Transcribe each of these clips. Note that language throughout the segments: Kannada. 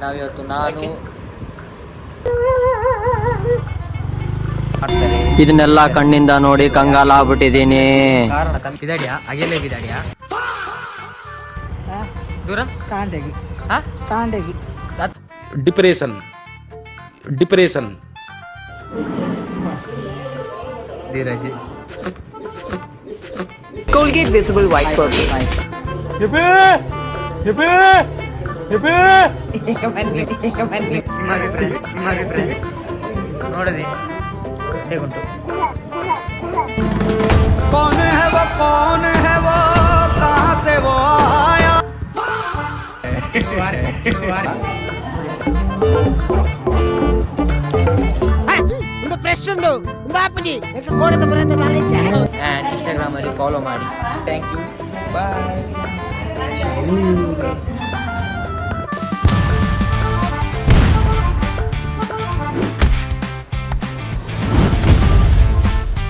ನಾವಿವತ್ತು ನಾನು ಇದನ್ನೆಲ್ಲ ಕಣ್ಣಿಂದ ನೋಡಿ ಕಂಗಾಲ ಆಗ್ಬಿಟ್ಟಿದ್ದೀನಿ. ಕಾರಣ ಬಿದಾಡಿಯಾ ಅಗೆಲೆ ಬಿದಾಡಿಯಾ ದೂರ ಕಾಂಡೆಗಿ ಹಾ ಕಾಂಡೆಗಿ depression Dheeraj Colgate Visible White Perfect. ನೋಡದೆ ಹೇಗುಂಟು कौन है वो कहाँ से वो आया ಒಂದು ಫ್ರೆಶ್ ಉಂಡು ಒಂದು ಆಪಜಿ ಏಕ ಕೋಣದ ಬರಂತ ನಾಲಿದ್ದೆ ಆ್ಯಂಡ್ ಇನ್ಸ್ಟಾಗ್ರಾಮಲ್ಲಿ ಫಾಲೋ ಮಾಡಿ. Thank you, bye.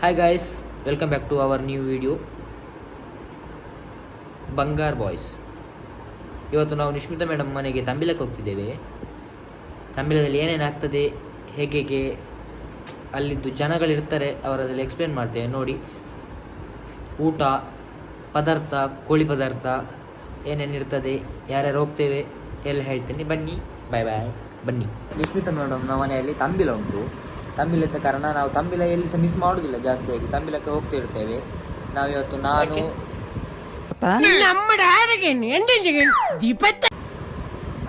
Hi guys, welcome back to our new video Bangar boys. ಇವತ್ತು ನಾವು ನಿಶ್ಮಿತಾ ಮೇಡಮ್ ಮನೆಗೆ ತಂಬಿಲಕ್ಕೆ ಹೋಗ್ತಿದ್ದೇವೆ. ತಂಬಿಲದಲ್ಲಿ ಏನೇನು ಆಗ್ತದೆ, ಹೇಗೆ ಅಲ್ಲಿದ್ದು ಜನಗಳಿರ್ತಾರೆ, ಅವರದಲ್ಲಿ ಎಕ್ಸ್ಪ್ಲೇನ್ ಮಾಡ್ತೇವೆ ನೋಡಿ. ಊಟ ಪದಾರ್ಥ, ಕೋಳಿ ಪದಾರ್ಥ ಏನೇನಿರ್ತದೆ, ಯಾರ್ಯಾರು ಹೋಗ್ತೇವೆ ಎಲ್ಲ ಹೇಳ್ತೇನೆ. ಬನ್ನಿ, ಬಾಯ್ ಬಾಯ್, ಬನ್ನಿ. ನಿಶ್ಮಿತಾ ಮೇಡಮ್ನ ಮನೆಯಲ್ಲಿ ತಂಬಿಲ ಉಂಟು. ತಂಬಿಲ ಇದ್ದ ಕಾರಣ ನಾವು ತಂಬಿಲ ಎಲ್ಲಿ ಸಹ ಮಿಸ್ ಮಾಡೋದಿಲ್ಲ, ಜಾಸ್ತಿಯಾಗಿ ತಂಬಿಲಕ್ಕೆ ಹೋಗ್ತಿರ್ತೇವೆ. ನಾವಿವತ್ತು ನಾನು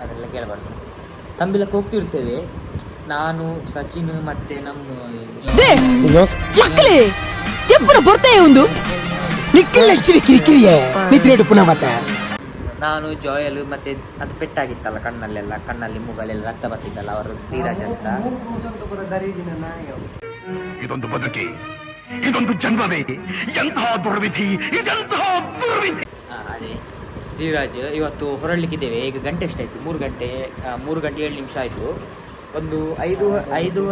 ಅದೆಲ್ಲ ಕೇಳಬಾರ್ದು. ತಂಬಿಲಕ್ಕೆ ಹೋಗ್ತಿರ್ತೇವೆ. ನಾನು, ಸಚಿನ್ ಮತ್ತೆ ನಮ್ಮ ನಾನು, ಜೋಯಲ್ ಮತ್ತೆ ಅದು ಪೆಟ್ಟಾಗಿತ್ತಲ್ಲ ಕಣ್ಣಲ್ಲೆಲ್ಲ, ಕಣ್ಣಲ್ಲಿ ಮೂಗಲೆಲ್ಲ ರಕ್ತ ಬರ್ತಿದ್ದಲ್ಲ, ಅವರು ಧೀರಜ್ ಅಂತ. ಇದೊಂದು ಬದುಕಿ, ಇದೊಂದು ಜನ್ಮವೇ, ಎಂತಹ ದುರ್ವಿಧಿ, ಇದೆಂತಹ ದುರ್ವಿಧಿ. ಅದೇ ಧೀರಜ್. ಇವತ್ತು ಹೊರಡ್ಲಿಕ್ಕಿದ್ದೇವೆ. ಈಗ ಗಂಟೆ ಎಷ್ಟಾಯ್ತು? 3 ಗಂಟೆ 7 ನಿಮಿಷ ಆಯಿತು. ಒಂದು 5:30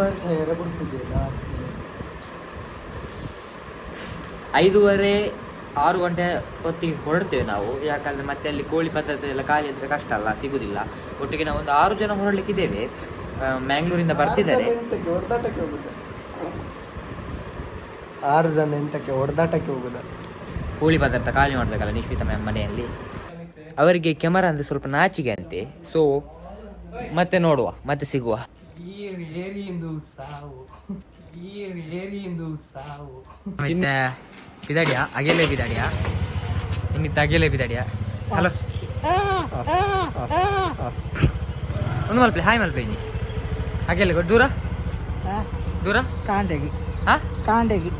6 ಗಂಟೆ ಹೊತ್ತಿಗೆ ಹೊರಡ್ತೇವೆ ನಾವು. ಯಾಕಂದರೆ ಮತ್ತೆ ಅಲ್ಲಿ ಕೋಳಿ ಪದಾರ್ಥ ಎಲ್ಲ ಖಾಲಿ ಅಂದರೆ ಕಷ್ಟ ಅಲ್ಲ, ಸಿಗೋದಿಲ್ಲ. ಒಟ್ಟಿಗೆ ನಾವು ಒಂದು 6 ಜನ ಹೊರಡ್ಲಿಕ್ಕಿದ್ದೇವೆ. ಮ್ಯಾಂಗ್ಳೂರಿಂದ ಬರ್ತಿದ್ದಾರೆ. 6 ಜನ ಎಂತಕ್ಕೆ ಹೊಡೆದಾಟಕ್ಕೆ ಹೋಗುದ? ಕೋಳಿ ಪದಾರ್ಥ ಖಾಲಿ ಮಾಡಬೇಕಲ್ಲ ನಿಶ್ಮಿತಾ ಮ್ಯಾಮ್ ಮನೆಯಲ್ಲಿ. ಅವರಿಗೆ ಕ್ಯಾಮರಾ ಅಂದರೆ ಸ್ವಲ್ಪ ನಾಚಿಕೆ ಅಂತೆ. ಸೊ ಮತ್ತೆ ನೋಡುವ, ಮತ್ತೆ ಸಿಗುವ. ಮತ್ತೆ ಬಿದಾಡಿಯಾ ಅಗೆಲೆ ಬಿದಾಡಿಯಾ ಇನ್ನಿತ್ತು ಅಗೆಲೆ ಬಿದಾಡಿಯಾ. ಹಲೋ ಒಂದು ಮಲ್ಪೆ ಹಾಯ್ ಮಲ್ಪೆ ಇನಿ ಅಗೆಲೆ ದೂರ ದೂರ ಕಾಂಡೆಗಿ ಹಾಂ ಕಾಂಡೆಗಿ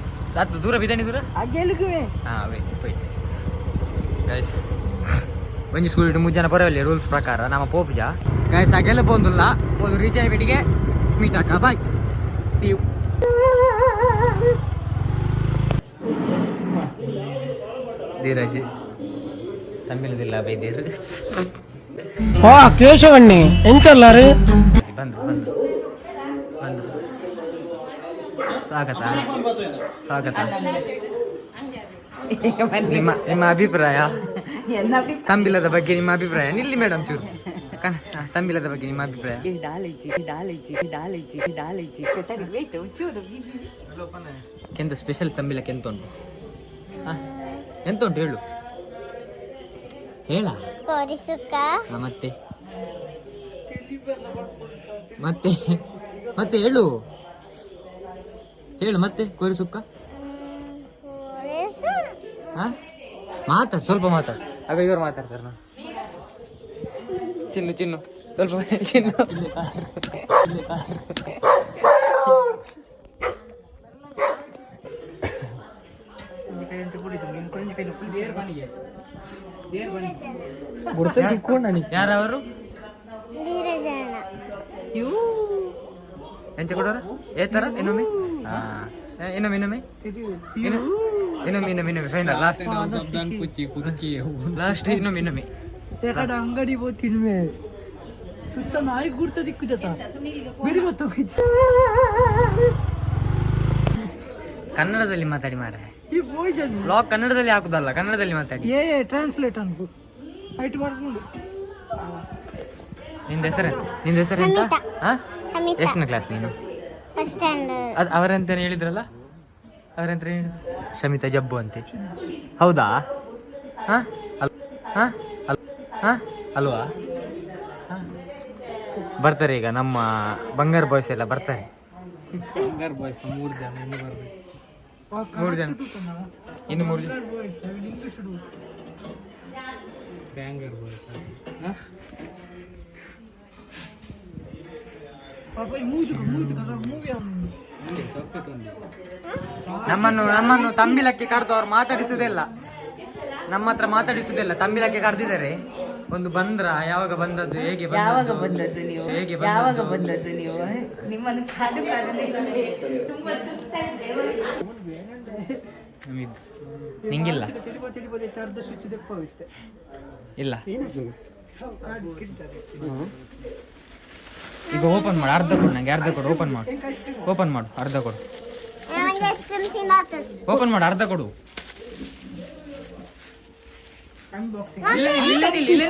ಅದು ದೂರ ಬಿದಾಣಿ ದೂರ ಅಗೆಲಿಗೆ ಹಾಂ ಅವೇ ಪೋಯ್ ಗೈಸ್. ಒಂಜಿ ಸ್ಕೂಲ್ ಇಟ್ಟು 3 ಜನ ಬರೋಲ್ಲ ರೂಲ್ಸ್ ಪ್ರಕಾರ. ನಮ್ಮ ಪೋಪುಜ ಗೈಸ್ ಅಗೆಲ್ಲ ಪೋಂದುಲ್ಲ ಒಂದು ರೀಚ್ ಆಗಿ ಬಿಟ್ಟಿಗೆ ಮೀಟ್ ಹಾಕ. ಬಾಯ್, ಸಿ ಯು. ಧೀರಜ್ ತಮಿಳದಿಲ್ಲ ಬೈದೇರು ಕೇಶವಣ್ಣಿ ಎಂತಲ್ಲಾರು ಬಂದ್ರು ಸ್ವಾಗತ. ನಿಮ್ಮ ಅಭಿಪ್ರಾಯ ತಂಬಿಲದ ಬಗ್ಗೆ? ನಿಮ್ಮ ಅಭಿಪ್ರಾಯ ನಿಲ್ಲಿ ಮೇಡಮ್ ಚೂರು. ತಂಬಿಲದ ಬಗ್ಗೆ ನಿಮ್ಮ ಅಭಿಪ್ರಾಯ? ಎಂತ ಸ್ಪೆಷಲ್ ತಂಬಿಲಕ್ಕೆ ಎಂತ ಉಂಟು? ಎಂತ ಉಂಟು ಹೇಳು, ಹೇಳ. ಮತ್ತೆ ಮತ್ತೆ ಮತ್ತೆ ಹೇಳು ಮತ್ತೆ ಕೋರಿ ಸುಕ್ಕ. ಮಾತಾಡ್, ಸ್ವಲ್ಪ ಮಾತಾಡ್. ಆಗ ಇವರು ಮಾತಾಡ್ತಾರೆ. ನಾನು ಚಿನ್ನು ಸ್ವಲ್ಪ ಚಿನ್ನು ಯಾರವರು ಎಂಚ ಕೊಡೋರ ಏತರ ಇನ್ನೊಮ್ಮೆ ಇನ್ನೊಮ್ಮೆ ಫೈನಲ್ ಲಾಸ್ಟ್ ಇನ್ನೊಮ್ಮೆ ಅಂಗಡಿ ಹೋಗ್ತಿನ್ಮೆ ಸುತ್ತ ನಾಯಿ ಗುರ್ತ ದಿಕ್ಕು ಜತ ಬಿಡಿ ಗೊತ್ತ ಕನ್ನಡದಲ್ಲಿ ಮಾತಾಡಿ ಮಾರೆ. ಬ್ಲಾಗ್ ಕನ್ನಡದಲ್ಲಿ ಹಾಕುದಲ್ಲ, ಕನ್ನಡದಲ್ಲಿ ಮಾತಾಡಿ. ಟ್ರಾನ್ಸ್ಲೇಟ್ ಅನ್ಕೋ ಐಟ್ ಮಾಡ್ಕೊಂಡು ನಿಂದ ಹೆಸರು ಎಂತ? ಹಾಂ, ಎಷ್ಟನೇ ಕ್ಲಾಸ್ ನೀನು? First standard. ಅದು ಅವರಂತ ಹೇಳಿದ್ರಲ್ಲ, ಅವರಂತ ಹೇಳಿದ್ರು ಶಮಿತಾ ಜಬ್ಬು ಅಂತೆ. ಹೌದಾ? ಹಾಂ ಹಾಂ ಹಾಂ ಅಲ್ವಾ? ಹಾಂ, ಬರ್ತಾರೆ ಈಗ ನಮ್ಮ ಬಂಗಾರ ಬಾಯ್ಸ್ ಎಲ್ಲ ಬರ್ತಾರೆ. ಬಂಗಾರ ಬಾಯ್ಸ್ 3 ಜನ ಇನ್ನು ಬರ್ಬೇಕು. 3 ಜನ ಇನ್ನು 3 ಜನ ಬ್ಯಾಂಗರ್ ಬಾಯ್ಸ್. ನಮ್ಮನ್ನು ತಂಬಿಲಕ್ಕೆ ಕರೆದು ಅವ್ರು ಮಾತಾಡಿಸುವುದಿಲ್ಲ, ನಮ್ಮ ಹತ್ರ ಮಾತಾಡಿಸುವುದಿಲ್ಲ. ತಂಬಿಲಕ್ಕೆ ಕರೆದಿದ್ದಾರೆ. ಒಂದು ಬಂದ್ರ, ಯಾವಾಗ ಬಂದದ್ದು, ಹೇಗೆ ಬಂದದ್ದು ನೀವು, ಯಾವಾಗ ಬಂದದ್ದು ನೀವು, ನಿಮ್ಮನ್ನು ಕಾದು ತುಂಬಾ ನಿಂಗಿಲ್ಲ ಇಲ್ಲ. ಈಗ ಓಪನ್ ಮಾಡು, ಅರ್ಧ ಕೊಡು ನಂಗೆ, ಅರ್ಧ ಕೊಡು. ಓಪನ್ ಮಾಡು, ಅರ್ಧ ಕೊಡು. ಓಪನ್ ಮಾಡು, ಅರ್ಧ ಕೊಡು. ಇಲ್ಲ ನಿಲ್ಲು.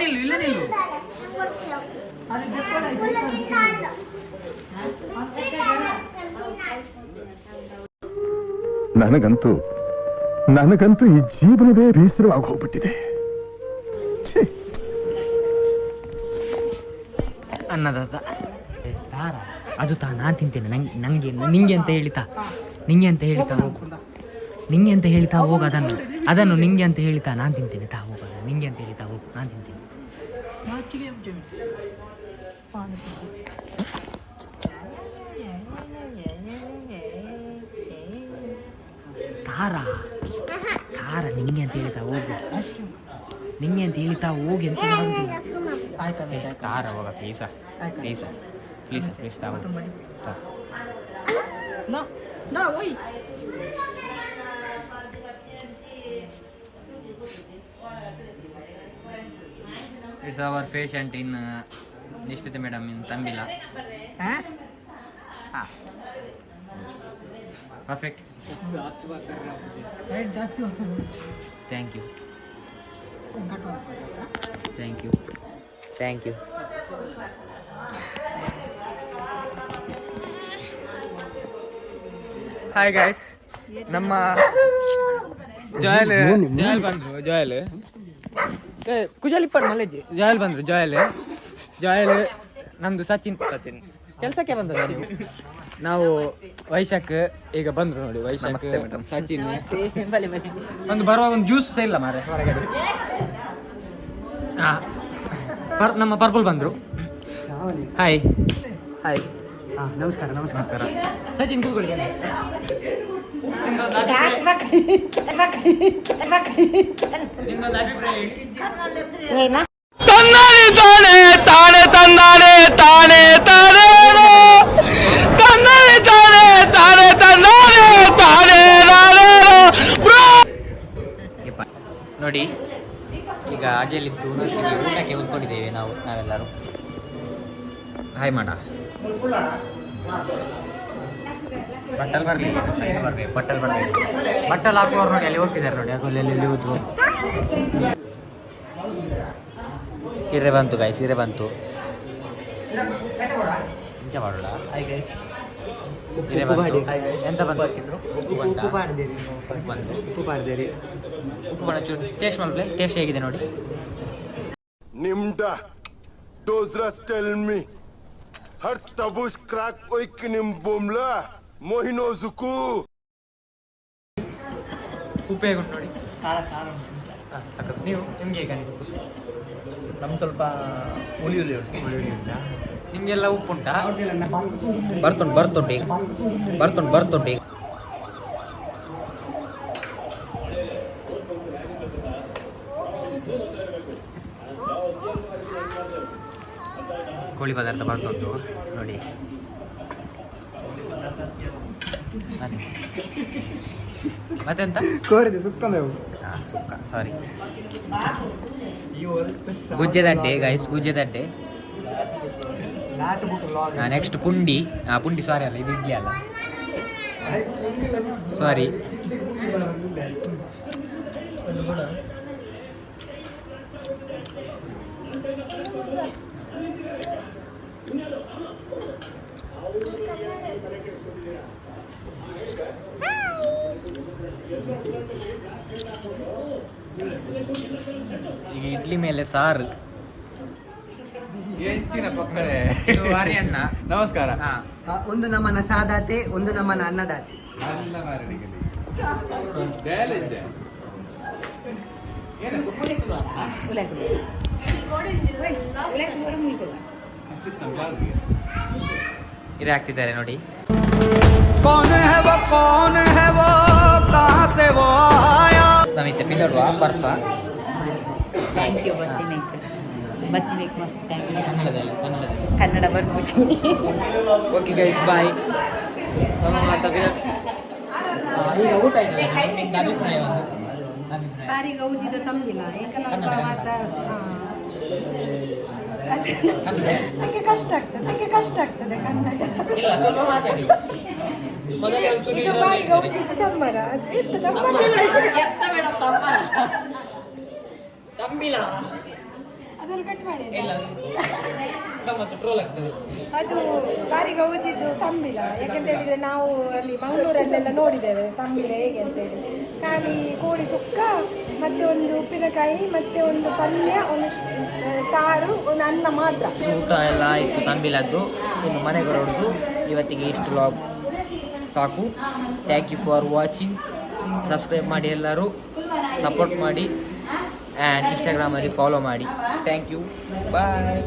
ನನಗಂತೂ ಈ ಜೀವನವೇ ಬೇಸರವಾಗಿ ಹೋಗ್ಬಿಟ್ಟಿದೆ. ಅನ್ನದಾತ ಅದು ನಾನು ತಿಂತೇನೆ. ನಿಂಗೆ ಅಂತ ಹೇಳಿತಾ ಹೋಗು. ಅದನ್ನು ನಿಂಗೆ ಅಂತ ಹೇಳಿತಾ ನಾನು ತಿಂತೇನೆ. ಹೋಗು, ನಿಂಗೆ ಅಂತ ಹೇಳಿತಾ ಹೋಗು, ನಾನು ತಿಂತೇನೆ. ಖಾರ ನಿಂಗೆ ಅಂತ ಹೇಳಿತಾ ಹೋಗು, ಅಂತ ಖಾರ ಹೋಗ. Please It's our patient in Nishmita madam in Tambila. Perfect. Thank you. Hi guys. ನಮ್ಮ ಜಾಯಲ್ ಬಂದ್ರು. ಕುಜಲಿಪ್ಪಡ್ ಮಲೇಜಿ ಜಾಯಲ್ ಬಂದ್ರು. ಜಾಯಲ್ ನಮ್ದು ಸಚಿನ್ ಕೆಲಸಕ್ಕೆ ಬಂದದ್ದು ನೀವು. ನಾವು ವೈಶಾಖ್ ಈಗ ಬಂದ್ರು ನೋಡಿ. ವೈಶಾಖ್, ಸಚಿನ್ ಒಂದು ಬರುವಾಗ ಒಂದು ಜ್ಯೂಸ್ ಸಹ ಇಲ್ಲ ಮಾರೆ ಹೊರಗಡೆ. ನಮ್ಮ ಪರ್ಪಲ್ ಬಂದ್ರು. ಹಾಯ್ ನಮಸ್ಕಾರ. ಸಚಿನ್ ಕೂತ್ಕೊಳ್ಳಿ. ನಿಮ್ದೊಂದು ಅಭಿಪ್ರಾಯ ಹೇಳಿ. ನೋಡಿ, ಈಗ ಹಾಗೆಲ್ಲಿದ್ದು ನಸಿಗೆ ಊಟಕ್ಕೆ ಉಳ್ಕೊಂಡಿದ್ದೇವೆ ನಾವೆಲ್ಲರೂ. ಹಾಯ್ ಮಾಡ. ಬಟ್ಟಲ್ ಹಾಕುವವ್ರು ನೋಡಿ ಅಲ್ಲಿ ಹೋಗ್ತಿದ್ದಾರೆ ನೋಡಿ. ಅಲ್ಲಿ ಹೋದ್ರು. ಸೀರೆ ಬಂತು ಗಾಯ್ಸ್, ಬಂತು. ಎಂಚ ಮಾಡೋಣ. ಎಂತ ಬಂತು? ಉಪ್ಪು ಟೇಸ್ಟ್ ಮಾಡ್ಲೆ. ಟೇಸ್ಟ್ ಹೇಗಿದೆ ನೋಡಿ. Nimda, Dozras tell me, har tabush crack oikinim bomla, mohino zuku. ಉಪ್ಪು ಹೇಗೆ ನೋಡಿ. ನಿಮ್ಗೆ ಹೇಗೆ ಅನಿಸ್ತು? ನಮ್ಗೆ ಸ್ವಲ್ಪ ಹುಳಿ ಉಂಟು. ನಿಮಗೆಲ್ಲ ಉಪ್ಪುಂಟಾ? ಬರ್ತುಂಟು. ಕೋಳಿ ಪದಾರ್ಥ ಬರ್ತುಂಟು ನೋಡಿ. ಮತ್ತೆಂತ ಕೋರಿದೆ ಸುಕ್ಕ ಮೇವು. ಸುಕ್ಕ, ಸಾರಿ. ಗುಜ್ಜೆದಡ್ಡೆ ಗೈಸ್, ಗುಜ್ಜೆದಡ್ಡೆ. ನೆಕ್ಸ್ಟ್ ಪುಂಡಿ. ಪುಂಡಿ ಸಾರಿ ಅಲ್ಲ, ಇದು ಇಡ್ಲಿ ಅಲ್ಲ, ಸಾರಿ. ಈಗ ಇಡ್ಲಿ ಮೇಲೆ ಸಾರು. ಹೆಚ್ಚಿನ ಪಕ್ಕಡೆ ಇದು ವಾರಿಯಣ್ಣ. ನಮಸ್ಕಾರ. ಒಂದು ನಮ್ಮನ ಚಾದಾತೆ, ಒಂದು ನಮ್ಮನ ಅನ್ನದಾತೆ. ಎಲ್ಲ ಮಾರಣಿಗೆ ಡ್ಯಾಲೇಜ್ ಏನು ಇದು ಹಾಕ್ತಿದ್ದಾರೆ ನೋಡಿ. कौन है वो कहाँ से वो आया. ನಮಿತ್ತೆ ಪಿದಡುವ ಬರ್ಪ ಥ್ಯಾಂಕ್ ಯು. ಬರ್ತೀನಿ ಮಸ್ತ್ ಥ್ಯಾಂಕ್ ಯು. ಕನ್ನಡದಲ್ಲಿ ಕನ್ನಡ ಬರ್ಪುಜಿ. Okay guys bye. ಈಗ ಊಟ ಆಯ್ತಲ್ಲ, ನಿಮ್ಗೆ ಅಭಿಪ್ರಾಯ ಒಂದು ಅಭಿಪ್ರಾಯ. ಬಾರಿ ಗೌಜಿದ ತಂಬಿಲ್ಲ ಕನ್ನಡ. ನಂಗೆ ಕಷ್ಟ ಆಗ್ತದೆ ಕನ್ನಡ. ಇಲ್ಲ ಸ್ವಲ್ಪ ಮಾತಾಡಿ. ಮೊದಲೇ ಒಂಚೂರು ಈಗ ಬಾರಿ ಗೌಜಿದ ತಂಬರ ಎತ್ತ ಬೇಡ ತಂಬಿಲ್ಲ ಅದನ್ನು ಕಟ್ ಮಾಡಿ. ಇಲ್ಲ ಮತ್ತೆ ಟ್ರೋಲ್ ಆಗ್ತದೆ. ಅದು ಬಾರಿ ಗೌಜಿದ್ದು ತಂಬಿಲ್ಲ. ಯಾಕಂತ ಹೇಳಿದ್ರೆ ನಾವು ಅಲ್ಲಿ ಮಂಗಳೂರಲ್ಲೆಲ್ಲ ನೋಡಿದ್ದೇವೆ ತಂಬಿಲ ಹೇಗೆ ಅಂತೇಳಿ. ಖಾಲಿ ಕೋಳಿ ಸುಕ್ಕ ಮತ್ತೆ ಒಂದು ಉಪ್ಪಿನಕಾಯಿ ಮತ್ತೆ ಒಂದು ಪಲ್ಯ, ಒಂದು ಸಾರು, ಒಂದು ಅನ್ನ ಮಾತ್ರ. ಊಟ ಎಲ್ಲ ಆಯಿತು ತಂಬಿಲದ್ದು. ಇನ್ನು ಮನೆಗೆ ಹೊರಡುದು. ಇವತ್ತಿಗೆ ಇಷ್ಟು ವ್ಲಾಗ್ ಸಾಕು. Thank you for watching. Subscribe ಮಾಡಿ, ಎಲ್ಲರೂ ಸಪೋರ್ಟ್ ಮಾಡಿ, ಆ್ಯಂಡ್ ಇನ್ಸ್ಟಾಗ್ರಾಮಲ್ಲಿ ಫಾಲೋ ಮಾಡಿ. Thank you. ಬಾಯ್.